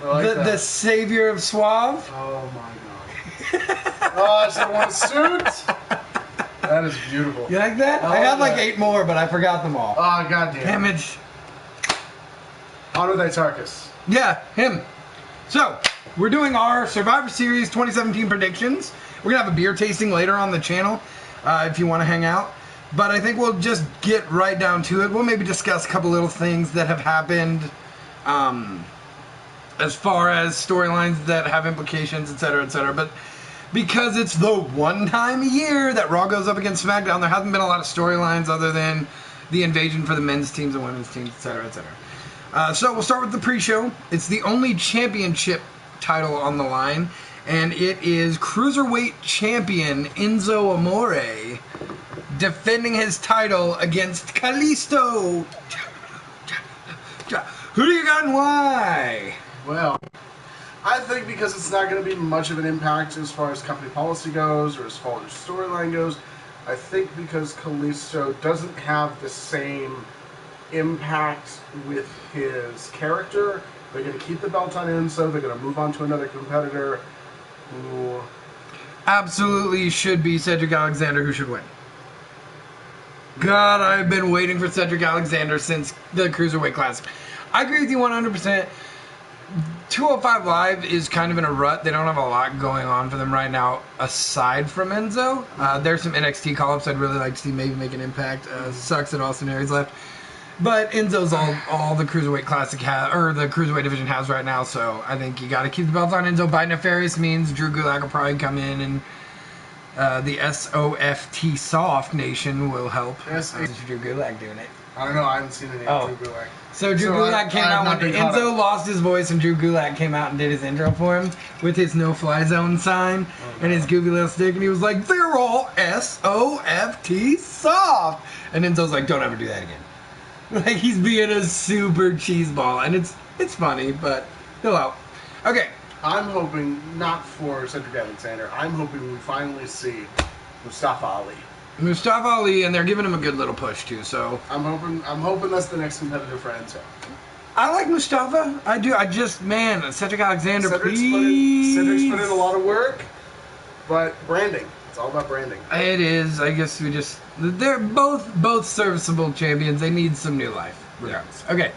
I like the that. savior of Suave. Oh my god. Oh, it's in one suit. That is beautiful. You like that? I had like 8 more, but I forgot them all. Oh, goddamn. Damage. Honor thy Tarkus. Yeah, him. So, we're doing our Survivor Series 2017 predictions. We're going to have a beer tasting later on the channel if you want to hang out. But I think we'll just get right down to it. We'll maybe discuss a couple little things that have happened as far as storylines that have implications, etc., etc. But because it's the one time a year that Raw goes up against SmackDown, there hasn't been a lot of storylines other than the invasion for the men's teams and women's teams, etc., etc. So we'll start with the pre-show. It's the only championship title on the line, and it is Cruiserweight Champion Enzo Amore defending his title against Kalisto. Who do you got and why? Well, I think because it's not going to be much of an impact as far as company policy goes or as far as storyline goes, I think because Kalisto doesn't have the same impact with his character, they're going to keep the belt on Enzo, they're going to move on to another competitor who absolutely should be Cedric Alexander, who should win. God, I've been waiting for Cedric Alexander since the Cruiserweight Classic. I agree with you 100%. 205 Live is kind of in a rut. They don't have a lot going on for them right now aside from Enzo. There's some NXT call-ups I'd really like to see maybe make an impact. Sucks that Austin Aries left. But Enzo's all the Cruiserweight Classic or the Cruiserweight division has right now, so I think you got to keep the belt on Enzo. By nefarious means, Drew Gulak will probably come in and the SOFT Soft Nation will help. Yes, Drew Gulak doing it. I don't know, I haven't seen any of Drew Gulak. So Drew Gulak came out when Enzo lost his voice, and Drew Gulak came out and did his intro for him with his no-fly zone sign and his goofy little stick, and he was like, "They're all SOFT soft," and Enzo's like, "Don't ever do that again." Like, he's being a super cheeseball, and it's funny, but he'll out. Okay. I'm hoping not for Cedric Alexander. I'm hoping we finally see Mustafa Ali. Mustafa Ali, and they're giving him a good little push too. So I'm hoping that's the next competitor for Enzo. I like Mustafa. I do. Cedric Alexander, please. Cedric's put in a lot of work, but branding. It's all about branding. It is. I guess they're both serviceable champions. They need some new life. Regardless. Yeah. Okay.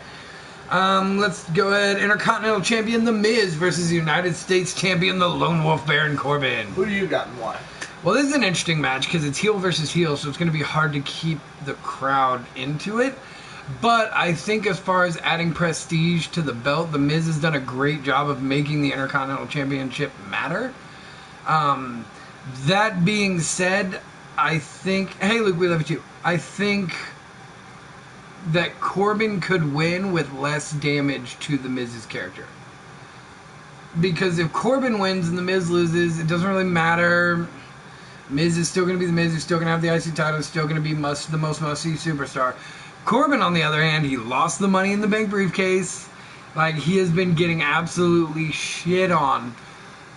Let's go ahead. Intercontinental Champion The Miz versus United States Champion the Lone Wolf Baron Corbin. Who do you got and why? Well, this is an interesting match because it's heel versus heel, so it's going to be hard to keep the crowd into it. But I think as far as adding prestige to the belt, The Miz has done a great job of making the Intercontinental Championship matter. That being said, I think... Hey, Luke, we love you too. I think that Corbin could win with less damage to The Miz's character. Because if Corbin wins and The Miz loses, it doesn't really matter. Miz is still going to be The Miz. He's still going to have the IC title. He's still going to be the most must-see superstar. Corbin, on the other hand, he lost the Money in the Bank briefcase. Like, he has been getting absolutely shit on.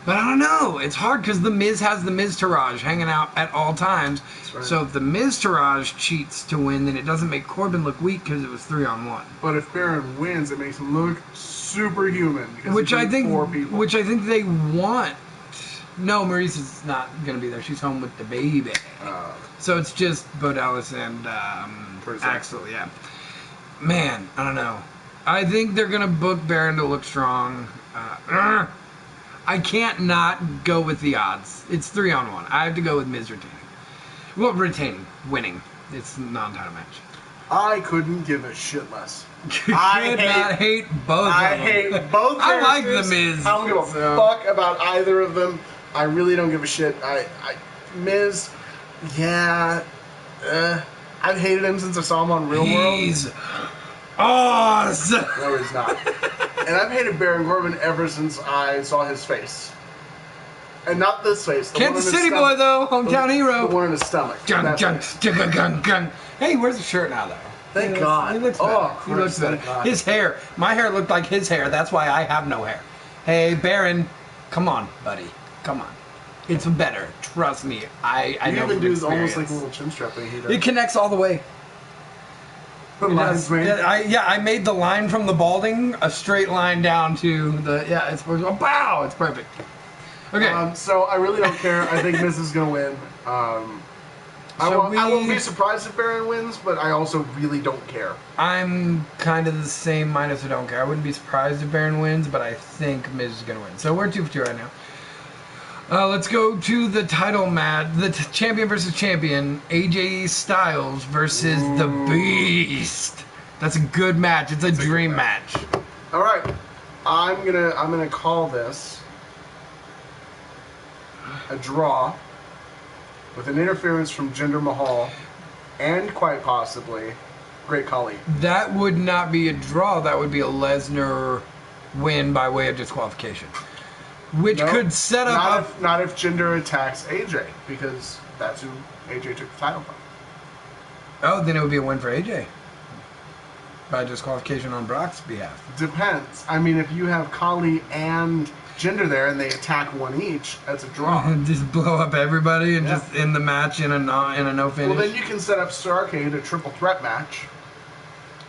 But I don't know. It's hard because The Miz has the Miz-Tourage hanging out at all times. Right. So if the Miz-Tourage cheats to win, then it doesn't make Corbin look weak because it was 3-on-1. But if Baron wins, it makes him look superhuman. Which I think they want. No, Maurice is not going to be there. She's home with the baby. So it's just Bo Dallas and Axel, yeah. Man, I don't know. I think they're going to book Baron to look strong. I can't not go with the odds. It's 3-on-1. I have to go with Miz retaining. Well, winning. It's a non-title match. I couldn't give a shit less. I hate both of them. I hate both I like The Miz. I don't give a fuck about either of them. I really don't give a shit. Miz, yeah, I've hated him since I saw him on Real World. He's awesome. No, he's not. And I've hated Baron Corbin ever since I saw his face. And not this face. Kansas City boy, though. Hometown hero. The one in his stomach. Hey, where's the shirt now, though? Thank God. He looks better. He looks better. His hair. My hair looked like his hair. That's why I have no hair. Hey, Baron. Come on, buddy. Come on. It's better. Trust me. I know. You even do almost like a little chin strap thing he does. It connects all the way. The lion's mane. I made the line from the balding a straight line down to the it's pow. It's perfect. Okay. So I really don't care. I think Miz is gonna win. I won't be surprised if Baron wins, but I also really don't care. I'm kind of the same minus I don't care. I wouldn't be surprised if Baron wins, but I think Miz is going to win. So we're 2 for 2 right now. Let's go to the title match. The champion versus champion. AJ Styles versus the Beast. That's a good match. It's a dream match. All right. I'm gonna call this a draw with an interference from Jinder Mahal and quite possibly Great Khali. That would not be a draw. That would be a Lesnar win by way of disqualification, which could set up. Not if Jinder attacks AJ, because that's who AJ took the title from. Oh, then it would be a win for AJ by disqualification on Brock's behalf. Depends. I mean, if you have Khali and Jinder there and they attack one each, that's a draw. Just blow up everybody and just end the match in a no finish. Well, then you can set up Starrcade, a triple threat match.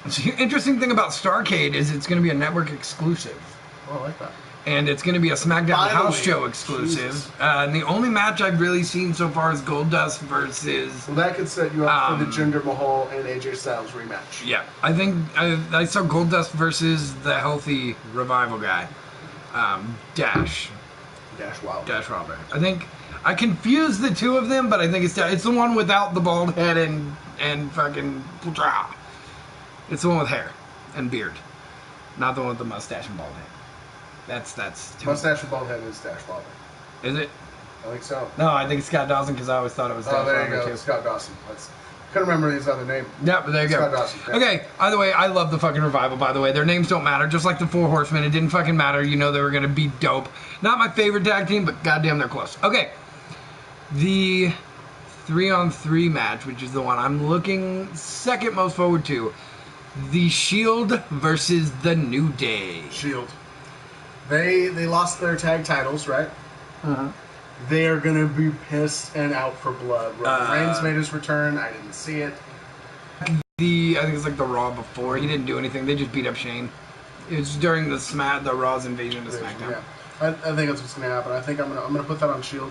The interesting thing about Starrcade is it's going to be a network exclusive. Oh, I like that. And it's going to be a SmackDown Finally. house show exclusive. And the only match I've really seen so far is Goldust versus... Well, that could set you up for the Jinder Mahal and AJ Styles rematch. Yeah, I think I saw Goldust versus the healthy Revival guy. Dash Wilder. I think I confused the two of them, but I think it's the one without the bald head and fucking. It's the one with hair and beard, not the one with the mustache and bald head. That's two. Mustache and bald head is Dash Wilder. Is it? I think so. No, I think it's Scott Dawson because I always thought it was. Dash there you Wilder go, too. Scott Dawson. Couldn't remember his other name. Yeah, but there you Scott go. Dawson, yeah. Okay, either way, I love the fucking Revival, by the way. Their names don't matter, just like the Four Horsemen. It didn't fucking matter. You know they were going to be dope. Not my favorite tag team, but goddamn, they're close. Okay, the 3-on-3 match, which is the one I'm looking second most forward to. The Shield versus the New Day. Shield. They lost their tag titles, right? Uh-huh. They are going to be pissed and out for blood. Roman Reigns made his return. I didn't see it. I think it's like the Raw before. He didn't do anything. They just beat up Shane. It was during the Raw's invasion to SmackDown. Yeah. I think that's what's going to happen. I think I'm gonna put that on Shield.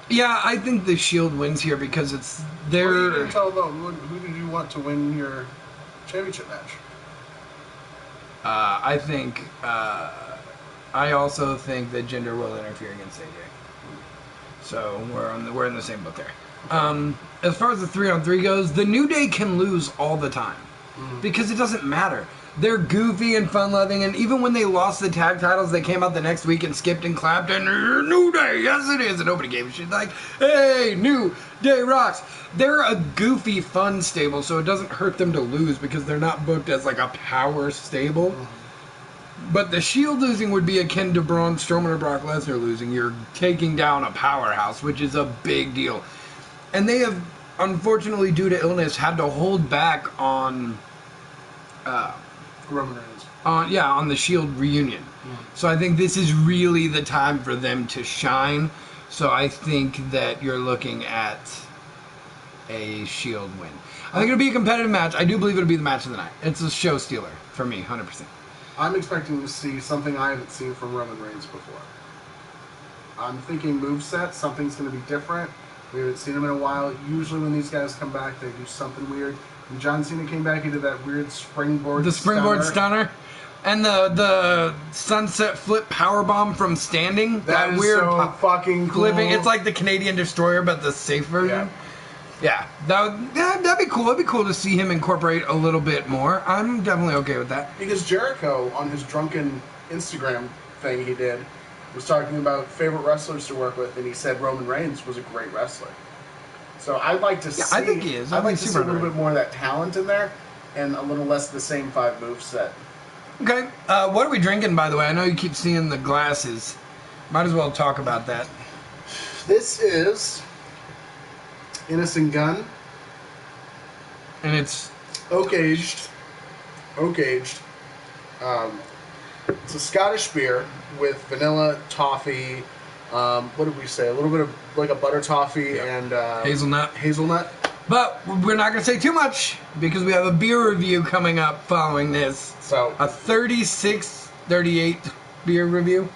Yeah, I think the Shield wins here because it's their... What you didn't tell about who did you want to win your championship match? I think... I also think that Jinder will interfere against AJ. So we're in the same boat there. As far as the 3-on-3 goes, the New Day can lose all the time because it doesn't matter. They're goofy and fun-loving, and even when they lost the tag titles, they came out the next week and skipped and clapped, and New Day, yes it is, and nobody gave a shit. Like, hey, New Day rocks. They're a goofy, fun stable, so it doesn't hurt them to lose because they're not booked as like a power stable. But the Shield losing would be akin to Braun Strowman or Brock Lesnar losing. You're taking down a powerhouse, which is a big deal. And they have, unfortunately, due to illness, had to hold back on... Roman Reigns. On the Shield reunion. So I think this is really the time for them to shine. So I think that you're looking at a Shield win. I think it'll be a competitive match. I do believe it'll be the match of the night. It's a show stealer for me, 100%. I'm expecting to see something I haven't seen from Roman Reigns before. I'm thinking moveset, something's going to be different. We haven't seen him in a while. Usually when these guys come back, they do something weird. When John Cena came back, he did that weird springboard stunner. And the sunset flip powerbomb from standing. That is weird so fucking cool. Flipping. It's like the Canadian Destroyer, but the safe version. Yeah, that'd be cool. It'd be cool to see him incorporate a little bit more. I'm definitely okay with that. Because Jericho, on his drunken Instagram thing he did, was talking about favorite wrestlers to work with, and he said Roman Reigns was a great wrestler. So I'd like to see... I think he is. I'd like to see a little bit more of that talent in there, and a little less of the same 5 moveset. Okay, what are we drinking, by the way? I know you keep seeing the glasses. Might as well talk about that. This is Innocent Gun. And it's... Oak aged. It's a Scottish beer with vanilla, toffee, what did we say? A little bit of like a butter toffee and hazelnut. But we're not going to say too much because we have a beer review coming up following this. So a 36, 38 beer review,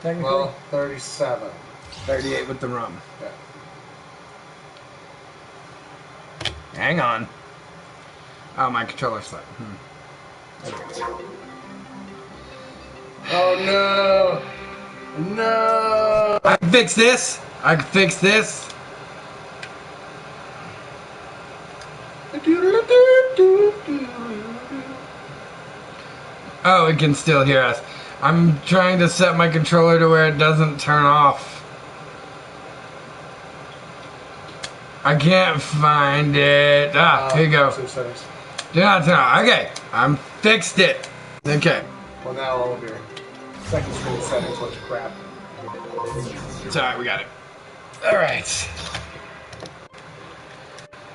technically. Well, 37. 38 with the rum. Yeah. Hang on. Oh, my controller slipped. Oh no! No! I can fix this. I can fix this. Oh, it can still hear us. I'm trying to set my controller to where it doesn't turn off. I can't find it. Here you go. Do not turn off. Okay, I'm fixed it. Okay. Well, now all of your second screen settings look crap. It's alright, we got it. Alright.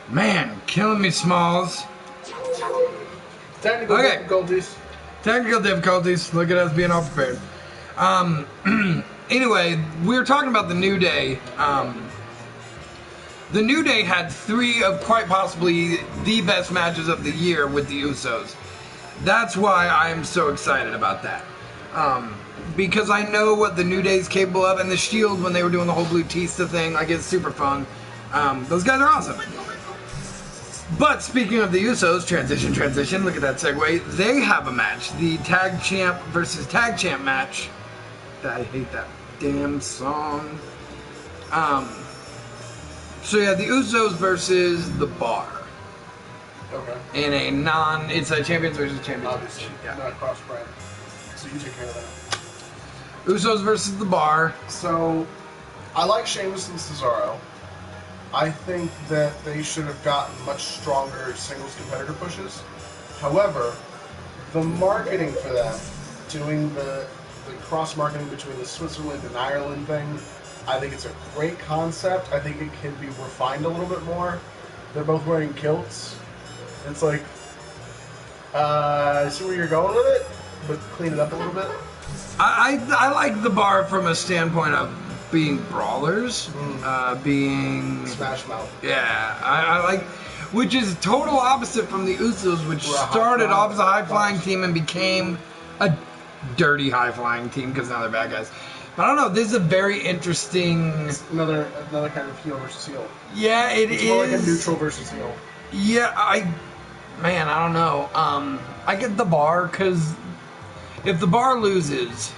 Man, killing me, Smalls. Technical difficulties. Technical difficulties. Look at us being all prepared. Anyway, we were talking about the New Day. The New Day had 3 of quite possibly the best matches of the year with the Usos. That's why I'm so excited about that. Because I know what the New Day is capable of, and the Shield, when they were doing the whole Blutista thing, like, it's super fun. Those guys are awesome. But speaking of the Usos, transition, look at that segue. They have a match, the Tag Champ versus Tag Champ match. I hate that damn song. So yeah, the Usos versus the Bar. Okay. In a it's a champions versus champions. Obviously, not cross-brand. So you take care of that. Usos versus the Bar. So, I like Sheamus and Cesaro. I think that they should have gotten much stronger singles competitor pushes. However, the marketing for them, doing the cross-marketing between the Switzerland and Ireland thing, I think it's a great concept. I think it can be refined a little bit more. They're both wearing kilts. It's like, I see where you're going with it, but clean it up a little bit. I like the Bar from a standpoint of being brawlers, being Smash Mouth. Yeah, I like, which is total opposite from the Usos, which started off as a high-flying team and became a dirty high-flying team because now they're bad guys. But I don't know, this is a very interesting... It's another kind of heel versus heel. Yeah, it's more like a neutral versus heel. Yeah, I don't know. I get the Bar because if the Bar loses,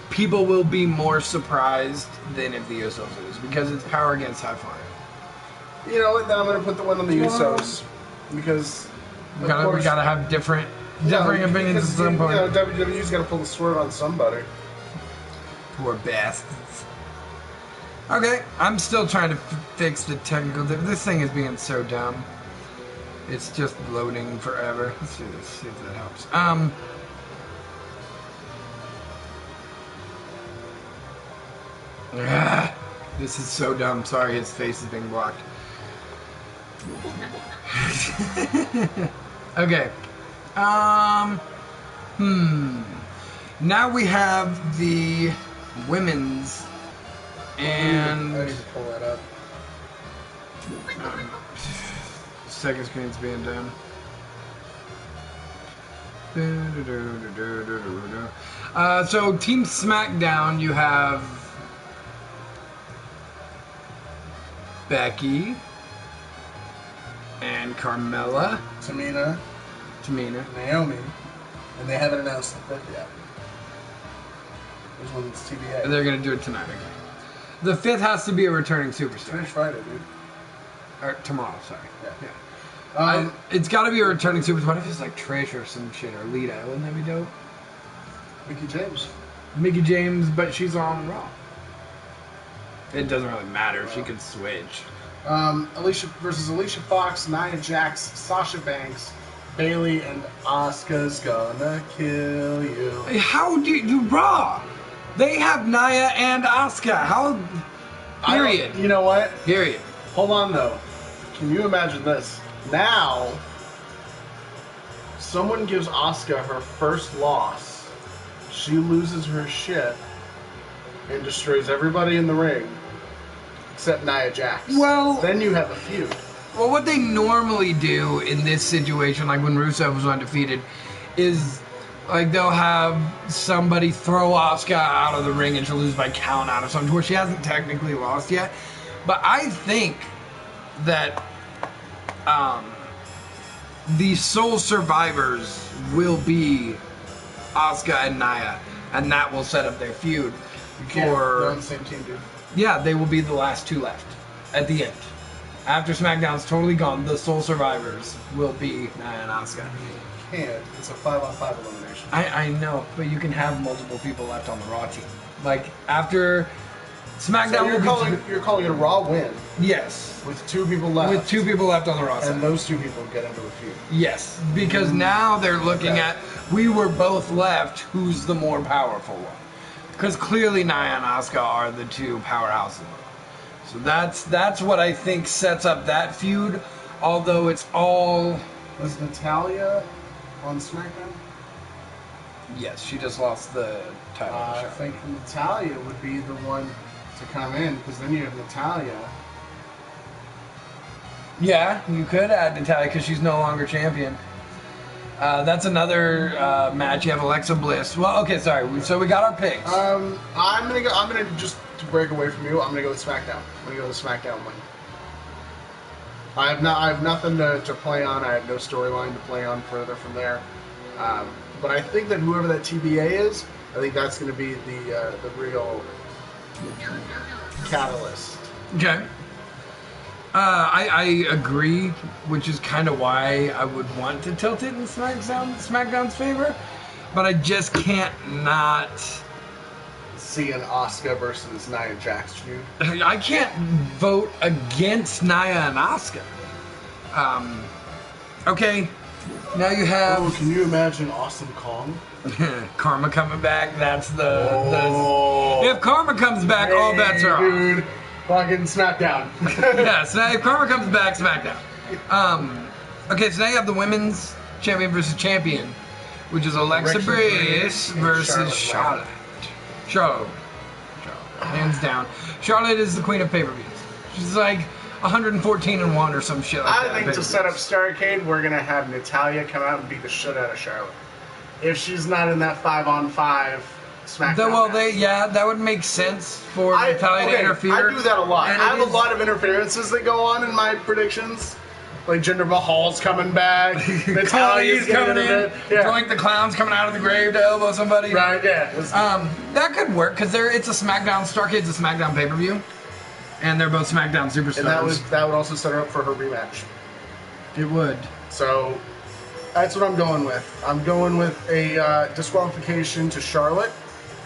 people will be more surprised than if the Usos lose because it's power against high flying. You know what? Then I'm going to put the one on the Usos because we gotta have differing opinions at some point. You know, WWE's got to pull the swerve on somebody. Poor bastards. Okay, I'm still trying to fix the technical. This thing is being so dumb. It's just loading forever. Let's do this. See if that helps. This is so dumb. Sorry, his face is being blocked. Okay. Now we have the women's and I need to pull that up. Second screen's being done. So Team SmackDown, you have Becky and Carmella, Tamina, Naomi, and they haven't announced the fifth yet. There's one that's TBA. They're gonna do it tonight. Okay. The fifth has to be a returning superstar. Finish Friday, dude. Or tomorrow, sorry. Yeah. It's got to be a returning superstar. What if it's like Trish or some shit or Lita? Wouldn't that be dope? Mickie James, but she's on Raw. It doesn't really matter. She could switch. Alicia Fox, Nia Jax, Sasha Banks, Bayley, and Asuka's gonna kill you. How do you Raw? They have Nia and Asuka. How? Period. You know what? Period. Hold on though. Can you imagine this? Now, someone gives Asuka her first loss. She loses her shit and destroys everybody in the ring except Nia Jax. Well- then you have a feud. Well, what they normally do in this situation, like when Rusev was undefeated, is like they'll have somebody throw Asuka out of the ring and she'll lose by count out or something, where she hasn't technically lost yet. But I think that the sole survivors will be Asuka and Nia, and that will set up their feud. They're on the same team, dude. Yeah, they will be the last two left at the end. After SmackDown's totally gone, the sole survivors will be Nia and Asuka. Can't. It's a 5-on-5 elimination. I know, but you can have multiple people left on the Raw team. Like, after SmackDown So will you're calling it a Raw win Yes. with 2 people left. With 2 people left on the Raw and side. those 2 people get into a feud. Yes, because now they're looking Okay. at, we were both left, who's the more powerful one? Because clearly Nia and Asuka are the 2 powerhouses. So that's what I think sets up that feud, although it's all... Was Natalya on SmackDown? Yes, she just lost the title. I think Natalya would be the one to come in, because then you have Natalya. Yeah, you could add Natalya because she's no longer champion. That's another match. You have Alexa Bliss. Well, okay, sorry. So we got our picks. I'm gonna just to break away from you. I'm gonna go with SmackDown. I'm gonna go with SmackDown win. I have nothing to play on. I have no storyline to play on further from there. But I think that whoever that TBA is, I think that's gonna be the real catalyst. Okay. I agree, which is kind of why I would want to tilt it in SmackDown's favor, but I just can't not. See an Asuka versus Nia Jax feud. I can't vote against Nia and Asuka. Okay, now you Oh, have can you imagine Awesome Kong? Karma coming back. That's Oh. if Karma comes back, all bets are off. Dude, fucking SmackDown. Yeah, so now if Karma comes back, SmackDown. Okay, so now you have the women's champion versus champion, which is Alexa Alexa Bliss Bliss and versus Charlotte. Charlotte. Hands down. Charlotte is the queen of pay-per-views. She's like 114-1 or some shit like that. I think to set up Starrcade, we're gonna have Natalya come out and beat the shit out of Charlotte. If she's not in that 5-on-5 SmackDown. match. That would make sense for Natalya to interfere. I do that a lot. I And have it a is- lot of interferences that go on in my predictions. Like Jinder Mahal's coming back. Natalya's Natalya's coming in. Yeah. Doink the Clown's coming out of the grave to elbow somebody. Right, yeah. That could work because it's a SmackDown. Starcade's a SmackDown pay-per-view, and they're both SmackDown superstars. and that would also set her up for her rematch. It would. So that's what I'm going with. I'm going with a disqualification to Charlotte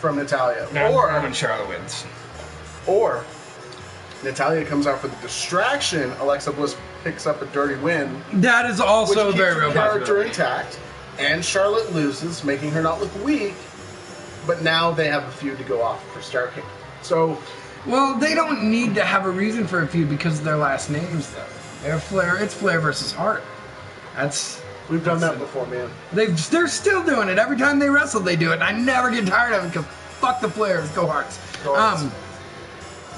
from Natalya. When Charlotte wins. Or Natalya comes out for the distraction. Alexa Bliss picks up a dirty win, That is also a which very keeps real her character possibility. intact. And Charlotte loses, making her not look weak. But now they have a feud to go off for Starrcade. So Well, they don't need to have a reason for a feud because of their last names, though. They're Flair. It's Flair versus Hart. we've done that before, man. They're still doing it. Every time they wrestle, they do it. And I never get tired of it because fuck the Flairs. Go Hearts. Go Hearts.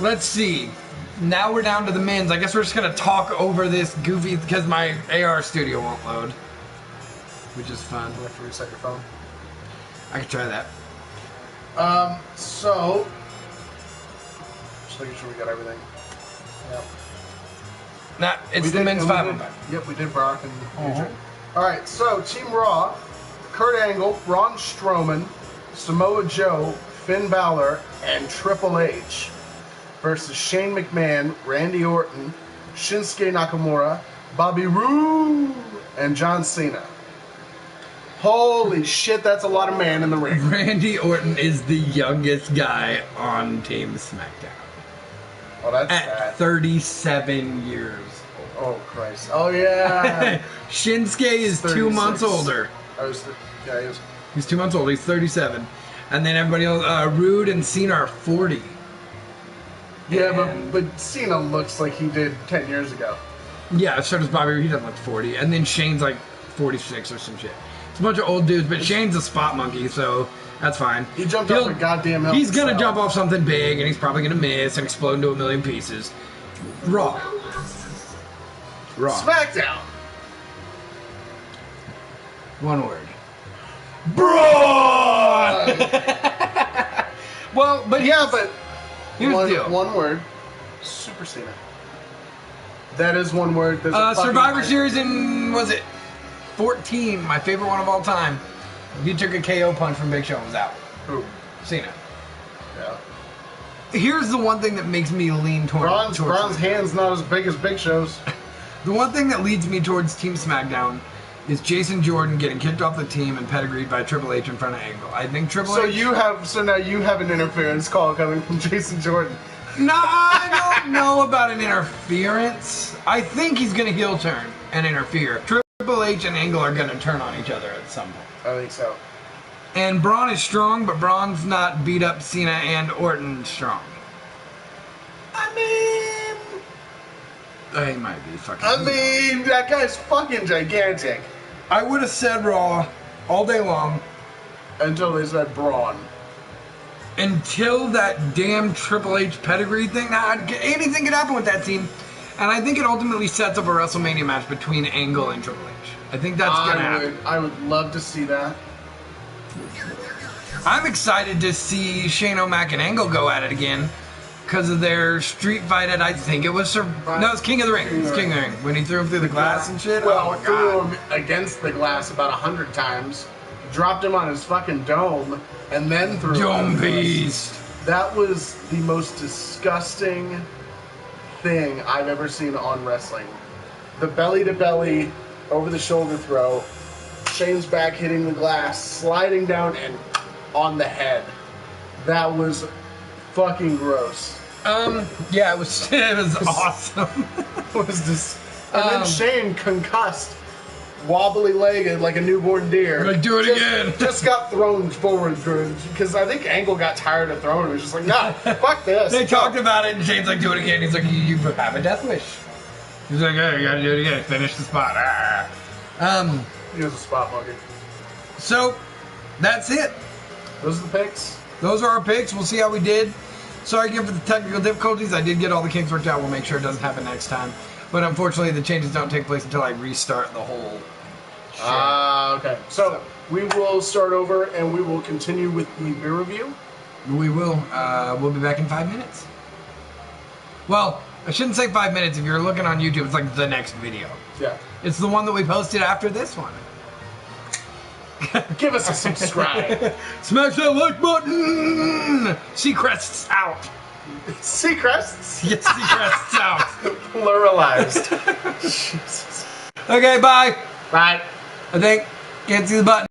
Let's see. Now we're down to the men's. I guess we're just going to talk over this goofy because my AR studio won't load. Which is fun. You have to reset your phone. I can try that. So just making sure we got everything. Yep. Nah, it's We the did- men's and we 5-on-5. did- Yep, we did Brock and AJ. All right, so Team Raw: Kurt Angle, Braun Strowman, Samoa Joe, Finn Balor, and Triple H versus Shane McMahon, Randy Orton, Shinsuke Nakamura, Bobby Roode, and John Cena. Holy shit, that's a lot of man in the ring. Randy Orton is the youngest guy on Team SmackDown. Oh, that's At sad. 37 years. Oh, Christ. Oh, yeah. Shinsuke is 2 months 36. older. Yeah, he was. He's 2 months older. He's 37. And then everybody else, Rude and Cena are 40. Yeah, And- but Cena looks like he did 10 years ago. Yeah, so does Bobby Roode. He doesn't look 40. And then Shane's like 46 or some shit. It's a bunch of old dudes, but Shane's a spot monkey, so that's fine. He jumped off a goddamn hill. He's gonna jump off something big, and he's probably gonna miss and explode into a million pieces. Raw. SmackDown. One word. Braun! Well, but Yeah, but here's the deal. one word. Super Cena. That is one word. There's a fucking Survivor line. Series in, was it 14, my favorite one of all time. He took a KO punch from Big Show and was out. Who? Cena. Yeah. Here's the one thing that makes me lean towards Braun's hand's not as big as Big Show's. The one thing that leads me towards Team SmackDown is Jason Jordan getting kicked off the team and pedigreed by Triple H in front of Angle. I think Triple H... So now you have an interference call coming from Jason Jordan. No, I don't know about an interference. I think he's going to heel turn and interfere. Triple H and Angle are going to turn on each other at some point. I think so. And Braun is strong, but Braun's not beat up Cena and Orton strong. I mean, He might be fucking... that guy's fucking gigantic. I would have said Raw all day long Until they said Braun. until that damn Triple H pedigree thing. Anything could happen with that team. And I think it ultimately sets up a WrestleMania match between Angle and Triple H. I think that's going to happen. I would love to see that. I'm excited to see Shane O'Mac and Angle go at it again because of their street fight at, I think it was... No, it's King of the Ring. It's King of the Ring. When he threw him through the glass and shit. Well, Oh, my threw God. him against the glass about 100 times, dropped him on his fucking dome, and then threw him. Dome Beast. That was the most disgusting thing I've ever seen on wrestling. The belly-to-belly, over-the-shoulder throw, Shane's back hitting the glass, sliding down, and on the head. That was fucking gross. Yeah, it was awesome. It was just, and then Shane concussed, wobbly-legged like a newborn deer. Like, do it again. Just got thrown forward because I think Angle got tired of throwing him. He was just like, nah, fuck this. They talked about it, and Shane's like, do it again. He's like, you have a death wish. He's like, hey, you gotta do it again. Finish the spot. He was a spot monkey. So, that's it. Those are the picks. Those are our picks. We'll see how we did. Sorry again for the technical difficulties. I did get all the kinks worked out. We'll make sure it doesn't happen next time. But unfortunately, the changes don't take place until I restart the whole show. Okay. So, we will start over and we will continue with the beer review. We will. We'll be back in 5 minutes. Well, I shouldn't say 5 minutes. If you're looking on YouTube, it's like the next video. Yeah. It's the one that we posted after this one. Give us a subscribe. Smash that like button! Seacrest's out. Seacrests? Yes, Seacrest's out. Pluralized. Jesus. Okay, bye. Bye. I think. Can't see the button.